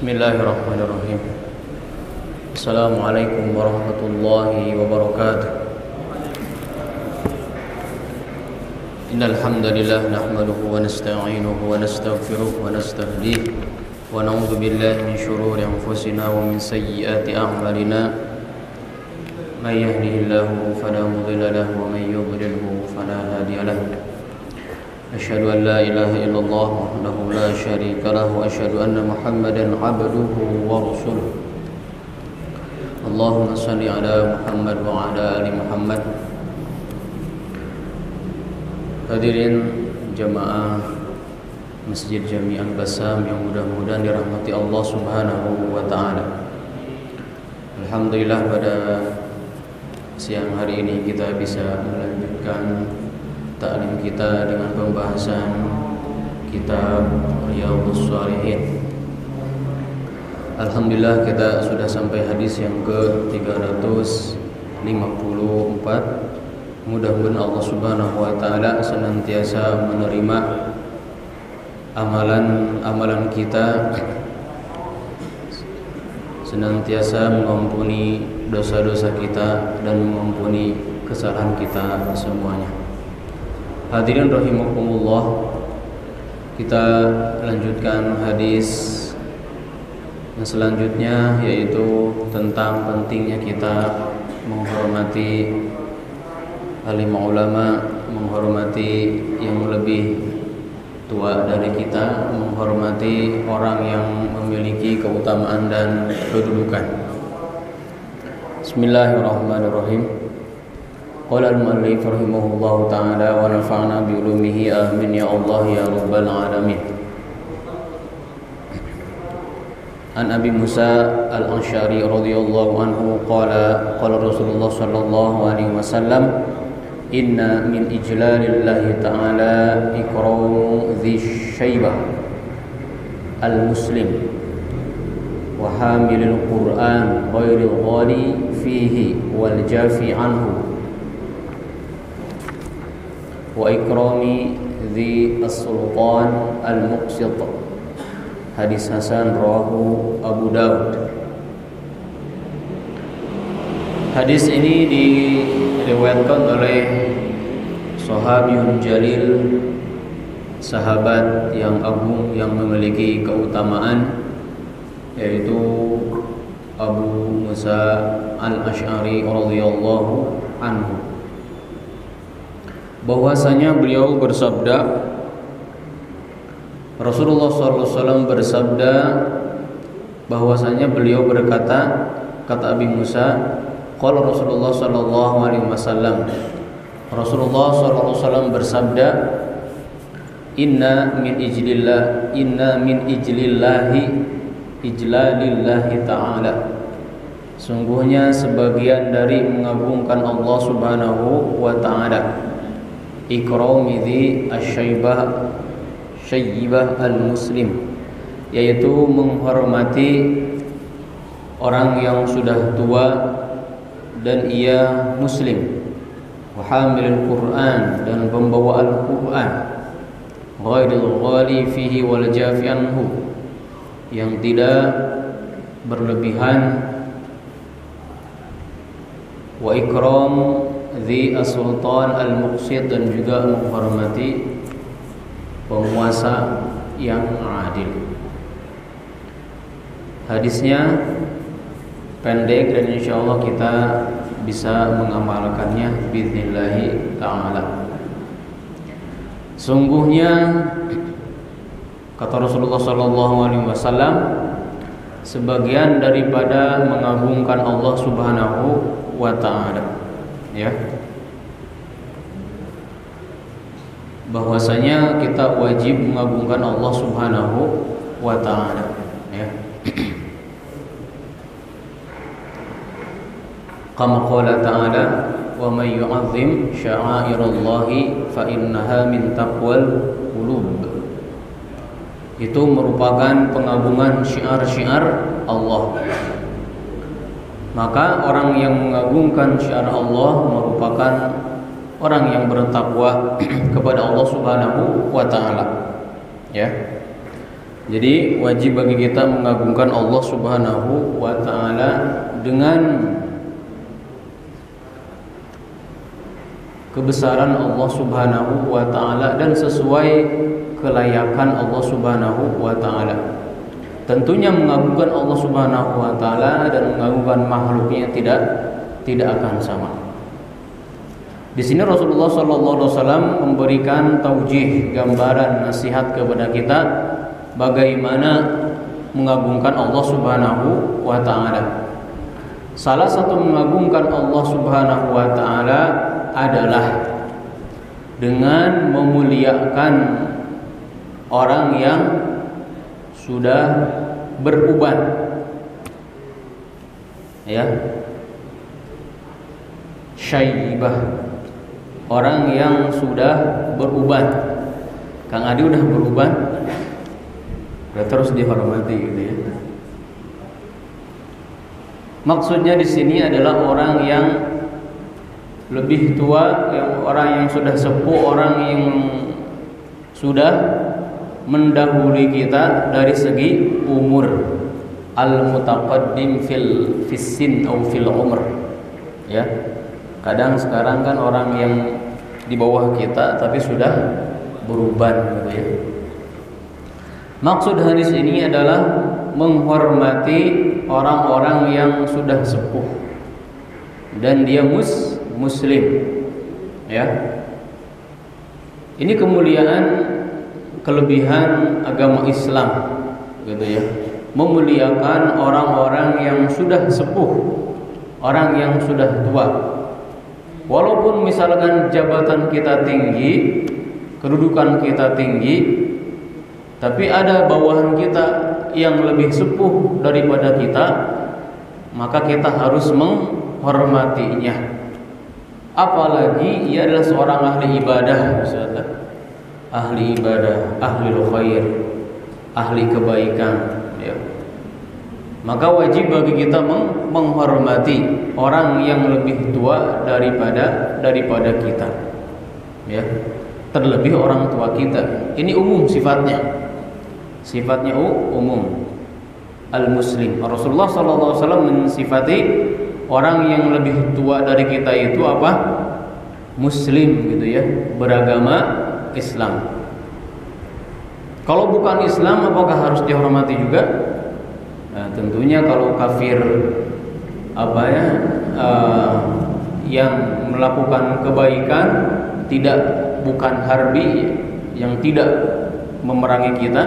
Bismillahirrahmanirrahim. Assalamualaikum warahmatullahi wabarakatuh. Innal hamdalillah nahmaduhu wa nasta'inuhu wa nastaghfiruh wa nastahdiih wa na'udzu billahi min shururi anfusina wa min sayyiati a'malina. May yahdihillahu fala mudilla lahu wa may yudlilhu fala hadiya lahu. Asyhadu an la ilaha illallah wahdahu la syarika lahu wa asyhadu anna Muhammadan abduhu wa rasuluh. Allahumma shalli ala Muhammad wa ala ali Muhammad. Hadirin jamaah Masjid Jami' Al-Bassam yang mudah-mudahan dirahmati Allah Subhanahu wa taala. Alhamdulillah pada siang hari ini kita bisa melanjutkan ta'lim kita dengan pembahasan kitab Riyadhus Shalihin. Alhamdulillah kita sudah sampai hadis yang ke-354. Mudah-mudahan Allah Subhanahu wa taala senantiasa menerima amalan-amalan kita, senantiasa mengampuni dosa-dosa kita dan mengampuni kesalahan kita semuanya. Hadirin rahimakumullah, kita lanjutkan hadis yang selanjutnya, yaitu tentang pentingnya kita menghormati alim ulama, menghormati yang lebih tua dari kita, menghormati orang yang memiliki keutamaan dan kedudukan. Bismillahirrahmanirrahim. Qala al-mu'allif rahimahullahu ta'ala wa nafa'na bi ulumihi amin ya Allah ya rabbal alamin. An Abi Musa al-Asy'ari radhiyallahu anhu qala Rasulullah sallallahu alaihi wasallam, inna min ijlalillahi ta'ala ikramu dzis syaibah al-muslim wa hamilil Qur'an ghairil ghali fihi wal jafi anhu wa ikrami dzi as-sultan al-muqsit. Hadis hasan rawahu Abu Daud. Hadis ini diriwayatkan oleh sahabiyun jalil, sahabat yang agung yang memiliki keutamaan, yaitu Abu Musa al-Asy'ari radhiyallahu anhu, bahwasanya beliau bersabda, Rasulullah SAW bersabda, bahwasanya beliau berkata, kata Abi Musa, qala Rasulullah sallallahu alaihi wasallam, Rasulullah sallallahu alaihi wasallam bersabda, inna min ijlalillahi ta'ala, sungguhnya sebagian dari mengagungkan Allah Subhanahu wa ta'ala, ikrami dzi asy-syaibah al-muslim, yaitu menghormati orang yang sudah tua dan ia muslim, wa hamilul Qur'an, dan pembawa Al-Qur'an, ghairil ghali fihi wal jafi anhu, yang tidak berlebihan, wa ikram dzi as-sultan al-muqsit, dan juga menghormati penguasa yang adil. Hadisnya pendek dan insyaallah kita bisa mengamalkannya biidznillah ta'ala. Sungguhnya kata Rasulullah sallallahu alaihi wasallam, sebagian daripada mengagungkan Allah Subhanahu wa ta'ala, ya, bahwasanya kita wajib mengagungkan Allah Subhanahu wa ta'ala, ya. Kama qala ta'ala, wa may yu'azzim sya'airallahi fa innaha min taqwal qulub. Itu merupakan pengagungan syiar-syiar Allah. Maka orang yang mengagungkan syiar Allah merupakan orang yang bertakwa kepada Allah Subhanahu wa ta'ala, ya. Jadi wajib bagi kita mengagungkan Allah Subhanahu wa taala dengan kebesaran Allah Subhanahu wa taala dan sesuai kelayakan Allah Subhanahu wa taala. Tentunya mengagungkan Allah Subhanahu wa taala dan mengagungkan makhluknya tidak akan sama. Di sini Rasulullah sallallahu alaihi wasallam memberikan taujih, gambaran, nasihat kepada kita bagaimana mengagungkan Allah Subhanahu wa taala. Salah satu mengagungkan Allah Subhanahu wa taala adalah dengan memuliakan orang yang sudah beruban, ya, syaibah, orang yang sudah beruban. Kang Adi udah beruban, udah terus dihormati gitu ya. Maksudnya di sini adalah orang yang lebih tua, orang yang sudah sepuh, orang yang sudah mendahului kita dari segi umur, al-mutaqaddim fil sin atau fil umr, ya. Kadang sekarang kan orang yang di bawah kita tapi sudah beruban gitu ya. Maksud hadis ini adalah menghormati orang-orang yang sudah sepuh dan dia muslim, ya. Ini kemuliaan, kelebihan agama Islam gitu ya. Memuliakan orang-orang yang sudah sepuh, orang yang sudah tua. Walaupun misalkan jabatan kita tinggi, kedudukan kita tinggi, tapi ada bawahan kita yang lebih sepuh daripada kita, maka kita harus menghormatinya. Apalagi ia adalah seorang ahli ibadah, misalnya ahli ibadah, ahli khair, ahli kebaikan, ya. Maka wajib bagi kita menghormati orang yang lebih tua daripada kita, ya. Terlebih orang tua kita. Ini umum sifatnya. Sifatnya umum. Al-muslim. Rasulullah sallallahu alaihi wasallam mensifati orang yang lebih tua dari kita itu apa? Muslim gitu ya, beragama Islam. Kalau bukan Islam, apakah harus dihormati juga? Nah, tentunya kalau kafir yang melakukan kebaikan, bukan harbi, yang tidak memerangi kita,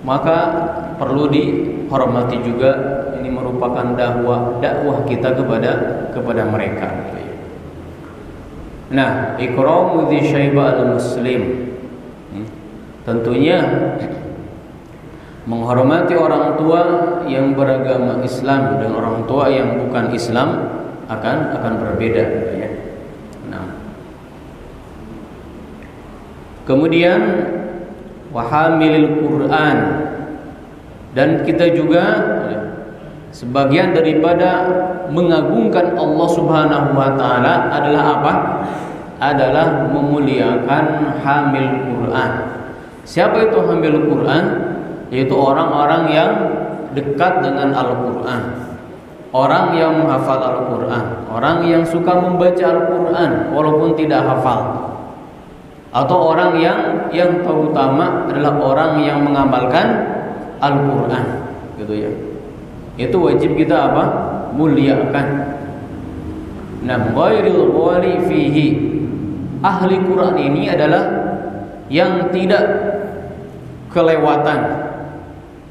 maka perlu dihormati juga. Ini merupakan dakwah kita kepada mereka. Nah, ikramu dzi syaibah al-muslim, tentunya menghormati orang tua yang beragama Islam dan orang tua yang bukan Islam akan berbeda, ya. Nah, kemudian wahamilil Quran, dan kita juga sebagian daripada mengagungkan Allah Subhanahu wa taala adalah apa? Adalah memuliakan hamil Quran. Siapa itu hamil Quran? Yaitu orang-orang yang dekat dengan Al-Qur'an, orang yang menghafal Al-Qur'an, orang yang suka membaca Al-Qur'an walaupun tidak hafal, atau orang yang terutama adalah orang yang mengamalkan Al-Qur'an, gitu ya. Itu wajib kita apa? Muliakan. Nah, ghairil ghali fihi, ahli Quran ini adalah yang tidak kelewatan,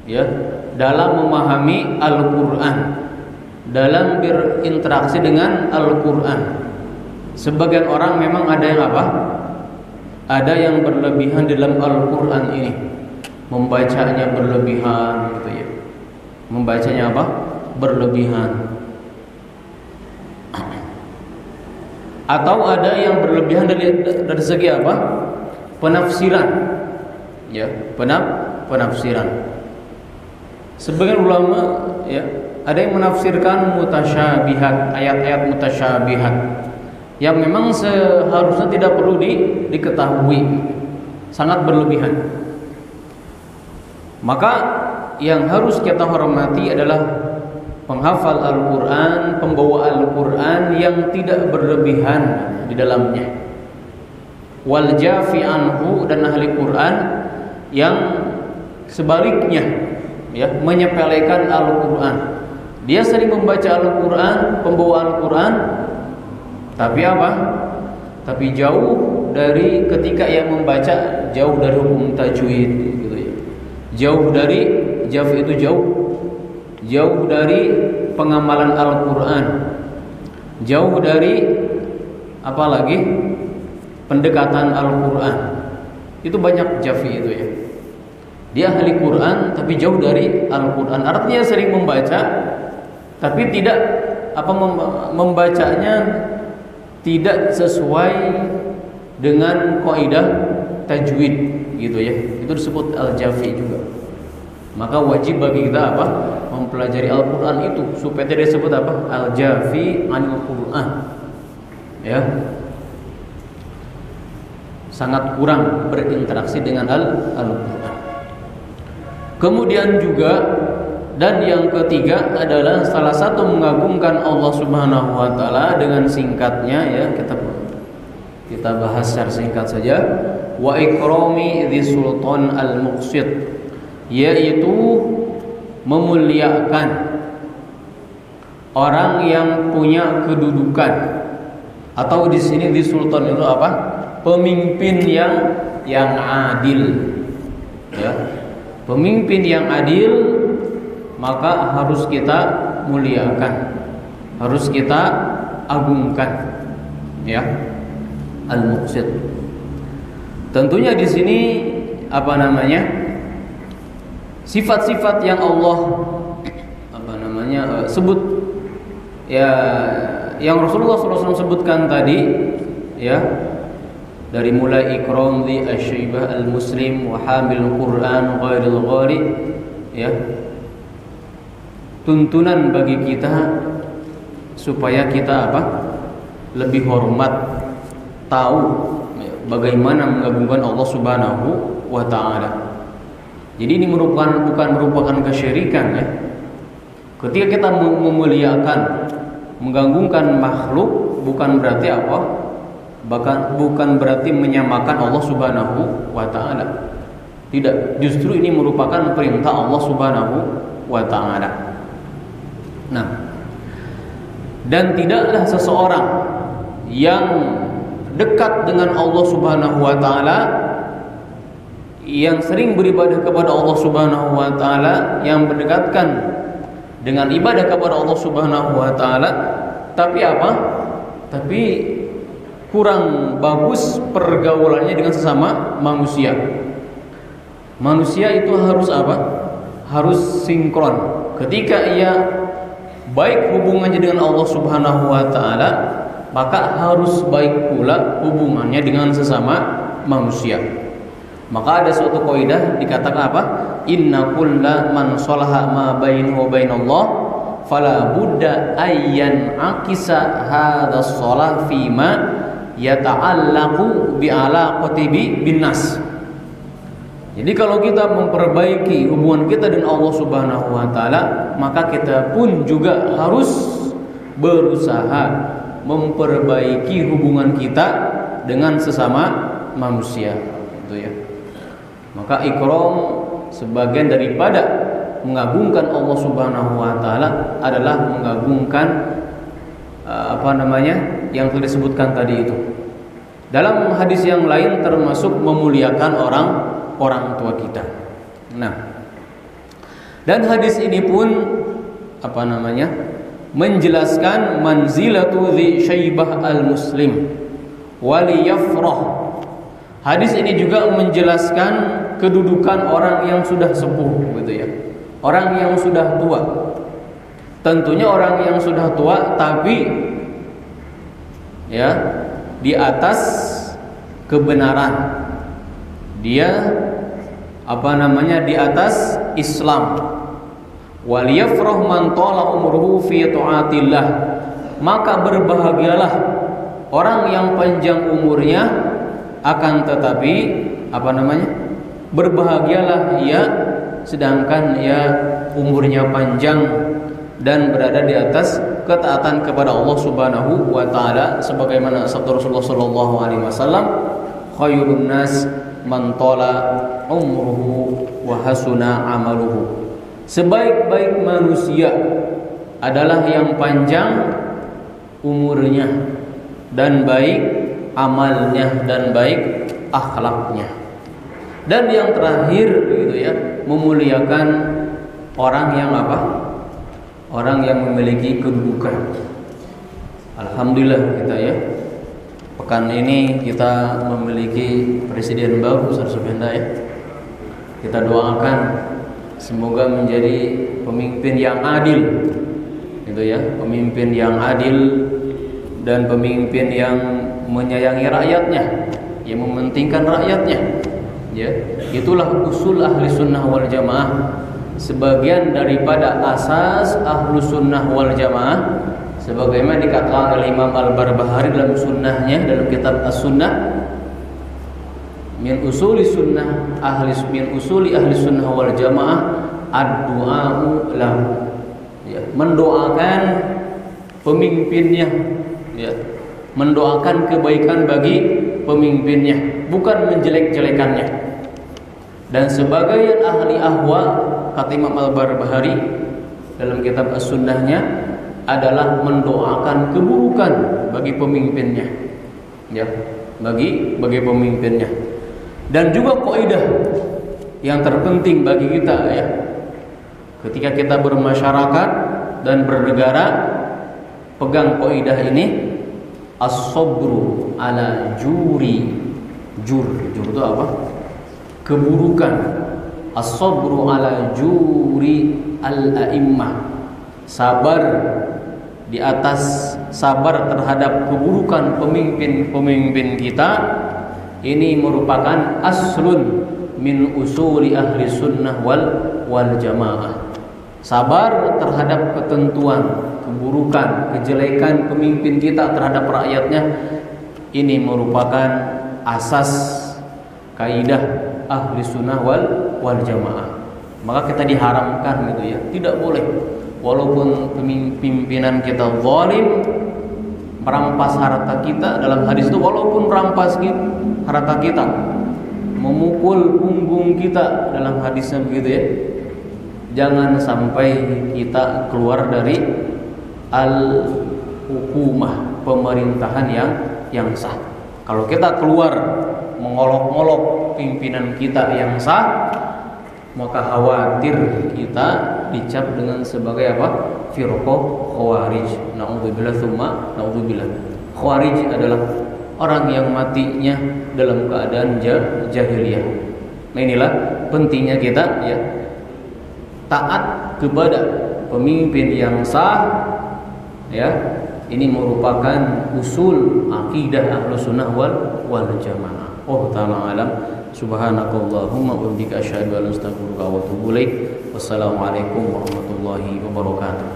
ya, dalam memahami Al-Qur'an, dalam berinteraksi dengan Al-Qur'an. Sebagian orang memang ada yang apa? Ada yang berlebihan dalam Al-Qur'an ini, membacanya berlebihan, gitu ya. Membacanya apa? Berlebihan. Atau ada yang berlebihan dari segi apa? Penafsiran, ya, penafsiran. Sebagian ulama, ya, ada yang menafsirkan mutasyabihat, ayat-ayat mutasyabihat yang memang seharusnya tidak perlu diketahui, sangat berlebihan. Maka yang harus kita hormati adalah penghafal Al-Quran, pembawa Al-Quran yang tidak berlebihan di dalamnya. Wal jafi anhu, dan ahli Quran yang sebaliknya, ya, menyepelekan Al-Quran. Dia sering membaca Al-Quran, pembawa Al-Quran, tapi apa? Tapi jauh dari, ketika ia membaca, jauh dari hukum tajwid, gitu ya. Jauh dari jaf, itu jauh dari pengamalan Al-Quran, jauh dari apa lagi, pendekatan Al-Quran. Itu banyak jafi itu ya. Dia ahli Quran tapi jauh dari Al-Quran. Artinya sering membaca tapi tidak membacanya tidak sesuai dengan kaidah tajwid, gitu ya. Itu disebut al-jafi juga. Maka wajib bagi kita apa? Mempelajari Al-Quran itu supaya tidak disebut apa? Al-jafi anil Quran. Ya. Sangat kurang berinteraksi dengan Al-Quran. Kemudian juga, dan yang ketiga adalah salah satu mengagungkan Allah Subhanahu wa taala dengan singkatnya, ya, kita bahas secara singkat saja. Wa ikrami dzi sultan al-muqsid, yaitu memuliakan orang yang punya kedudukan, atau di sini di sultan itu apa? Pemimpin yang adil, ya. Pemimpin yang adil maka harus kita muliakan, harus kita agungkan, ya. Al-muqsid. Tentunya di sini apa namanya? Sifat-sifat yang Allah sebut, ya, yang Rasulullah SAW sebutkan tadi, ya, dari mulai ikram di asy-syaibah al-muslim wa hamil Quran ghairil ghari, ya, tuntunan bagi kita supaya kita apa? Lebih hormat, tahu bagaimana mengagungkan Allah Subhanahu wa taala. Jadi ini bukan merupakan kesyirikan, ya. Ketika kita memuliakan, menggagungkan makhluk, bukan berarti apa? Bahkan bukan berarti menyamakan Allah Subhanahu wa taala. Tidak, justru ini merupakan perintah Allah Subhanahu wa taala. Nah, dan tidaklah seseorang yang dekat dengan Allah Subhanahu wa taala, yang sering beribadah kepada Allah Subhanahu wa taala, yang mendekatkan dengan ibadah kepada Allah Subhanahu wa taala, tapi apa? Tapi kurang bagus pergaulannya dengan sesama manusia. Manusia itu harus apa? Harus sinkron. Ketika ia baik hubungannya dengan Allah Subhanahu wa taala, maka harus baik pula hubungannya dengan sesama manusia. Maka ada suatu kaidah dikatakan apa? Inna kulla man shalaha ma bainahu wa bainallah fala budda ayyan akisa hadha shalah fima yata'allaqu bi'alaqati binnas. Jadi kalau kita memperbaiki hubungan kita dengan Allah Subhanahu wa taala, maka kita pun juga harus berusaha memperbaiki hubungan kita dengan sesama manusia, gitu ya. Maka ikram sebagian daripada mengagungkan Allah Subhanahu wa taala adalah mengagungkan yang telah disebutkan tadi itu. Dalam hadis yang lain termasuk memuliakan orang tua kita. Nah, dan hadis ini pun menjelaskan manzilatu dzi syaibah al-muslim waliyafrah. Hadis ini juga menjelaskan kedudukan orang yang sudah sepuh, gitu ya. Orang yang sudah tua. Tentunya orang yang sudah tua tapi ya di atas kebenaran. Dia di atas Islam. Waliyafrah man tala umruhu fi taatillah. Maka berbahagialah orang yang panjang umurnya, akan tetapi berbahagialah ia sedangkan ia umurnya panjang dan berada di atas ketaatan kepada Allah Subhanahu wa taala, sebagaimana sabda Rasulullah sallallahu alaihi wasallam, khairun nas man tala umruhu wa hasuna amaluhu. Sebaik-baik manusia adalah yang panjang umurnya dan baik amalnya dan baik akhlaknya. Dan yang terakhir gitu ya, memuliakan orang yang apa? Orang yang memiliki kedudukan. Alhamdulillah kita ya, pekan ini kita memiliki presiden baru, Ustaz Subenda ya. Kita doakan semoga menjadi pemimpin yang adil, gitu ya, pemimpin yang adil dan pemimpin yang menyayangi rakyatnya, yang mementingkan rakyatnya. Ya, itulah usul ahli sunnah wal jamaah. Sebagian daripada asas ahlus sunnah wal jamaah, sebagaimana dikatakan oleh Imam Al-Barbahari dalam sunnahnya, dalam kitab As-Sunnah, min usuli ahli sunnah wal jamaah ad-du'a'u lahu, ya, mendoakan pemimpinnya, ya, mendoakan kebaikan bagi pemimpinnya, bukan menjelek-jelekannya. Dan sebagian ahli ahwa, kata Imam Al-Barbahari dalam kitab As-Sunnahnya, adalah mendoakan keburukan bagi pemimpinnya, ya, bagi pemimpinnya. Dan juga kaidah yang terpenting bagi kita ya, ketika kita bermasyarakat dan bernegara, pegang kaidah ini, as-sabru ala juri. Jur itu apa? Keburukan. As-sabru ala juri al-a'immah. Sabar di atas, sabar terhadap keburukan pemimpin-pemimpin kita. Ini merupakan aslun min usuli ahli sunnah wal jamaah. Sabar terhadap ketentuan, keburukan, kejelekan pemimpin kita terhadap rakyatnya, ini merupakan asas kaidah ahli sunnah wal jamaah. Maka kita diharamkan gitu ya, tidak boleh, walaupun pimpinan kita zalim, merampas harta kita. Dalam hadis itu, walaupun merampas harta kita, memukul punggung kita, dalam hadisnya begitu ya, jangan sampai kita keluar dari al-hukumah, pemerintahan yang sah. Kalau kita keluar mengolok-olok pimpinan kita yang sah, maka khawatir kita dicap dengan sebagai apa? Firqah Khawarij. Na'udzubillah tsumma na'udzubillah. Khawarij adalah orang yang matinya dalam keadaan jahiliyah. Nah, inilah pentingnya kita ya, taat kepada pemimpin yang sah ya. Ini merupakan usul akidah Ahlus Sunnah wal Jamaah. Oh ta'ala alam. Subhanakallahumma wa bihamdika asyhadu an la ilaha illa anta astaghfiruka wa atubu ilaik. Wassalamualaikum warahmatullahi wabarakatuh.